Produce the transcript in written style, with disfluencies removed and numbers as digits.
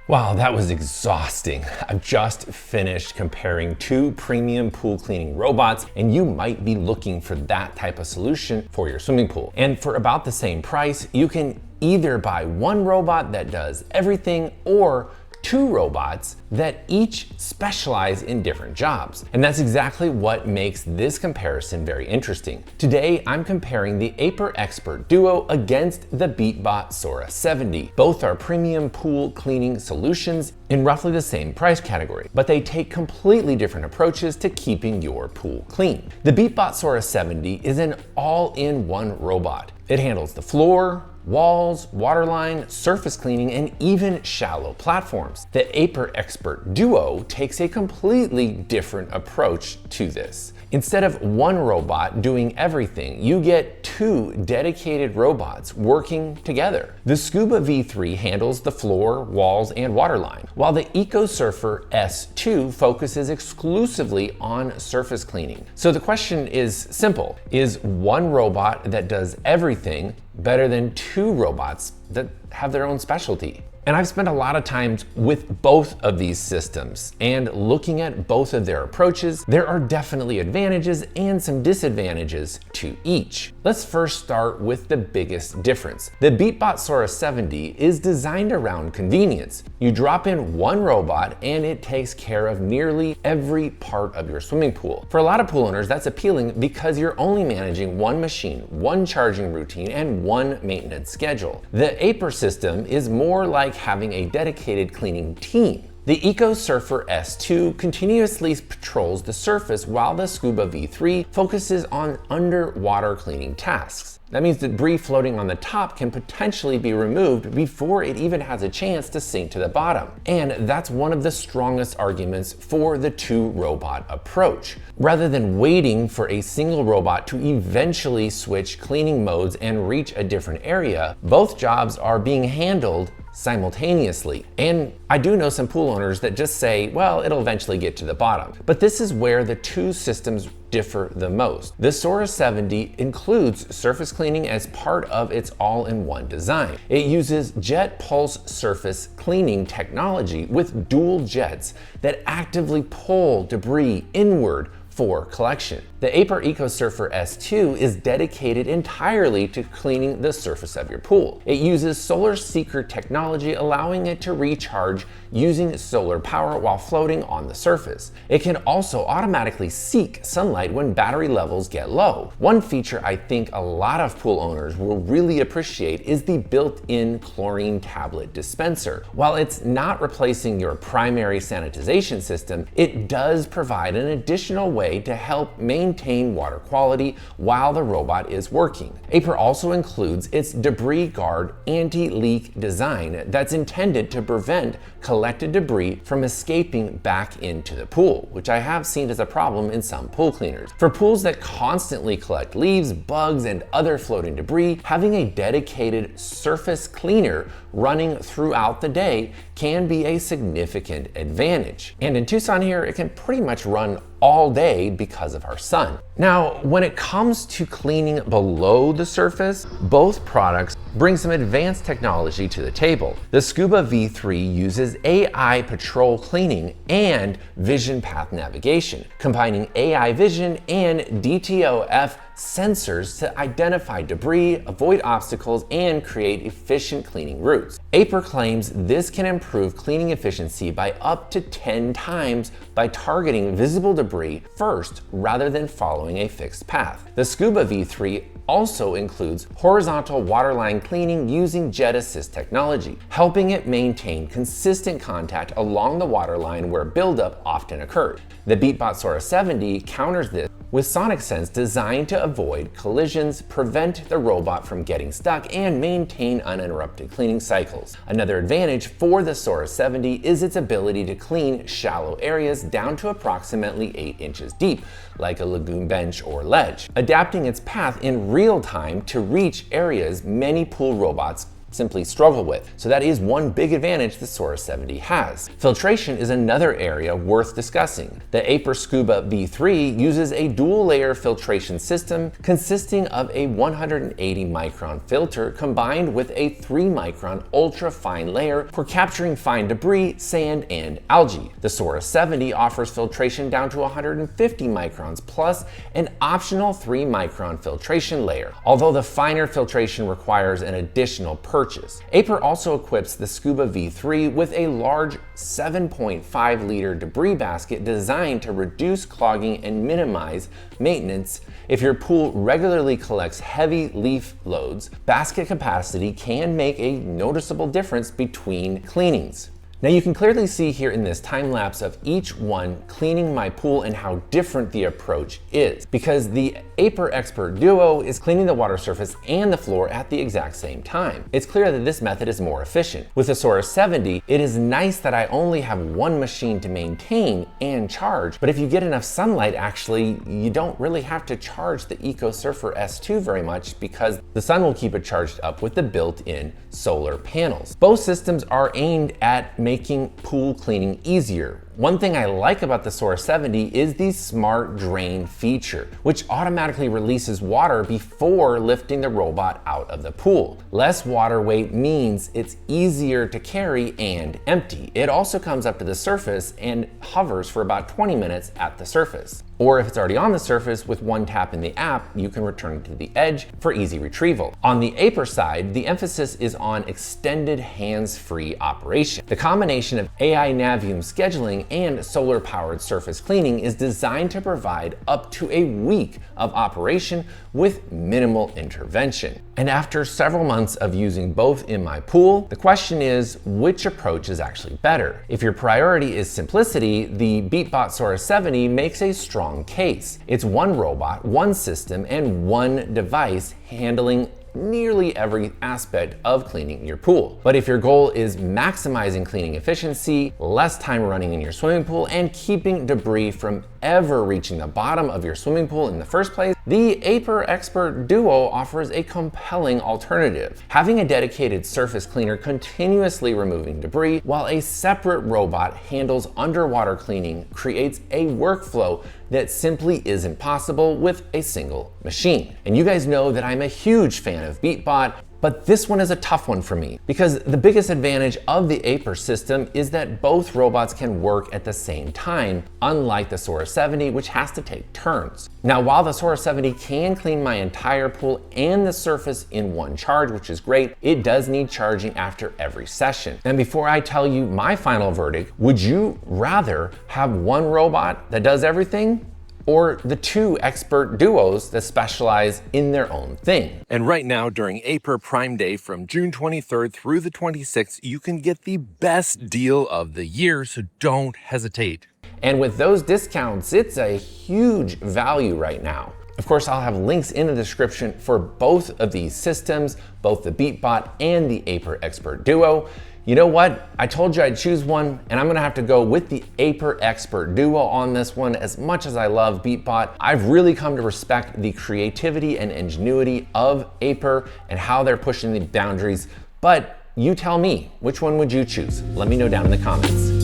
Wow, that was exhausting. I've just finished comparing two premium pool cleaning robots, and you might be looking for that type of solution for your swimming pool. And for about the same price, you can either buy one robot that does everything or two robots that each specialize in different jobs. And that's exactly what makes this comparison very interesting. Today, I'm comparing the Aiper Expert Duo against the Beatbot Sora 70. Both are premium pool cleaning solutions in roughly the same price category, but they take completely different approaches to keeping your pool clean. The Beatbot Sora 70 is an all-in-one robot. It handles the floor, walls, waterline, surface cleaning, and even shallow platforms. The Aiper Expert Duo takes a completely different approach to this. Instead of one robot doing everything, you get two dedicated robots working together. The Scuba V3 handles the floor, walls, and waterline, while the EcoSurfer S2 focuses exclusively on surface cleaning. So the question is simple: is one robot that does everything better than two robots that have their own specialty? And I've spent a lot of time with both of these systems and looking at both of their approaches. There are definitely advantages and some disadvantages to each. Let's first start with the biggest difference. The Beatbot Sora 70 is designed around convenience. You drop in one robot and it takes care of nearly every part of your swimming pool. For a lot of pool owners, that's appealing because you're only managing one machine, one charging routine, and one maintenance schedule. The Aiper system is more like having a dedicated cleaning team. The EcoSurfer S2 continuously patrols the surface while the Scuba V3 focuses on underwater cleaning tasks. That means debris floating on the top can potentially be removed before it even has a chance to sink to the bottom. And that's one of the strongest arguments for the two-robot approach. Rather than waiting for a single robot to eventually switch cleaning modes and reach a different area, both jobs are being handled simultaneously. And I do know some pool owners that just say, well, it'll eventually get to the bottom. But this is where the two systems differ the most. The Sora 70 includes surface cleaning as part of its all-in-one design. It uses jet pulse surface cleaning technology with dual jets that actively pull debris inward for collection. The Aiper EcoSurfer S2 is dedicated entirely to cleaning the surface of your pool. It uses solar seeker technology, allowing it to recharge using solar power while floating on the surface. It can also automatically seek sunlight when battery levels get low. One feature I think a lot of pool owners will really appreciate is the built-in chlorine tablet dispenser. While it's not replacing your primary sanitization system, it does provide an additional way to help maintain water quality while the robot is working. Aiper also includes its Debris Guard anti-leak design that's intended to prevent collected debris from escaping back into the pool, which I have seen as a problem in some pool cleaners. For pools that constantly collect leaves, bugs, and other floating debris, having a dedicated surface cleaner running throughout the day can be a significant advantage. And in Tucson here, it can pretty much run all day because of our sun. Now, when it comes to cleaning below the surface, both products bring some advanced technology to the table. The Scuba V3 uses AI patrol cleaning and vision path navigation, combining AI vision and DTOF sensors to identify debris, avoid obstacles, and create efficient cleaning routes. Aiper claims this can improve cleaning efficiency by up to 10 times by targeting visible debris first rather than following a fixed path. The Scuba V3 also includes horizontal waterline cleaning using jet assist technology, helping it maintain consistent contact along the waterline where buildup often occurs. The Beatbot Sora 70 counters this with sonic sense designed to avoid collisions, prevent the robot from getting stuck, and maintain uninterrupted cleaning cycles. Another advantage for the Sora 70 is its ability to clean shallow areas down to approximately 8 inches deep, like a lagoon bench or ledge, adapting its path in real time to reach areas many pool robots simply struggle with. So that is one big advantage the Sora 70 has. Filtration is another area worth discussing. The Aiper Scuba V3 uses a dual layer filtration system consisting of a 180 micron filter combined with a 3 micron ultra fine layer for capturing fine debris, sand, and algae. The Sora 70 offers filtration down to 150 microns plus an optional 3 micron filtration layer, although the finer filtration requires an additional purchase. Aiper also equips the Scuba V3 with a large 7.5 liter debris basket designed to reduce clogging and minimize maintenance. If your pool regularly collects heavy leaf loads, basket capacity can make a noticeable difference between cleanings. Now you can clearly see here in this time lapse of each one cleaning my pool and how different the approach is, because the Aiper Expert Duo is cleaning the water surface and the floor at the exact same time. It's clear that this method is more efficient. With the Sora 70, it is nice that I only have one machine to maintain and charge, but if you get enough sunlight, actually, you don't really have to charge the EcoSurfer S2 very much because the sun will keep it charged up with the built-in solar panels. Both systems are aimed at making pool cleaning easier. One thing I like about the Sora 70 is the smart drain feature, which automatically releases water before lifting the robot out of the pool. Less water weight means it's easier to carry and empty. It also comes up to the surface and hovers for about 20 minutes at the surface. Or if it's already on the surface, with one tap in the app, you can return it to the edge for easy retrieval. On the Aiper side, the emphasis is on extended hands-free operation. The combination of AI Navium scheduling and solar-powered surface cleaning is designed to provide up to a week of operation with minimal intervention. And after several months of using both in my pool, the question is, which approach is actually better? If your priority is simplicity, the Beatbot Sora 70 makes a strong case. It's one robot, one system, and one device handling nearly every aspect of cleaning your pool. But if your goal is maximizing cleaning efficiency, less time running in your swimming pool, and keeping debris from ever reaching the bottom of your swimming pool in the first place, the Aiper Expert Duo offers a compelling alternative. Having a dedicated surface cleaner continuously removing debris while a separate robot handles underwater cleaning creates a workflow that simply isn't possible with a single machine. And you guys know that I'm a huge fan of Beatbot, but this one is a tough one for me because the biggest advantage of the Aiper system is that both robots can work at the same time, unlike the Sora 70, which has to take turns. Now, while the Sora 70 can clean my entire pool and the surface in one charge, which is great, it does need charging after every session. And before I tell you my final verdict, would you rather have one robot that does everything, or the two expert duos that specialize in their own thing? And right now, during Aiper Prime Day from June 23rd through the 26th, you can get the best deal of the year, so don't hesitate. And with those discounts, it's a huge value right now. Of course, I'll have links in the description for both of these systems, both the Beatbot and the Aiper Expert Duo. You know what? I told you I'd choose one, and I'm gonna have to go with the Aiper Expert Duo on this one. As much as I love Beatbot, I've really come to respect the creativity and ingenuity of Aiper and how they're pushing the boundaries. But you tell me, which one would you choose? Let me know down in the comments.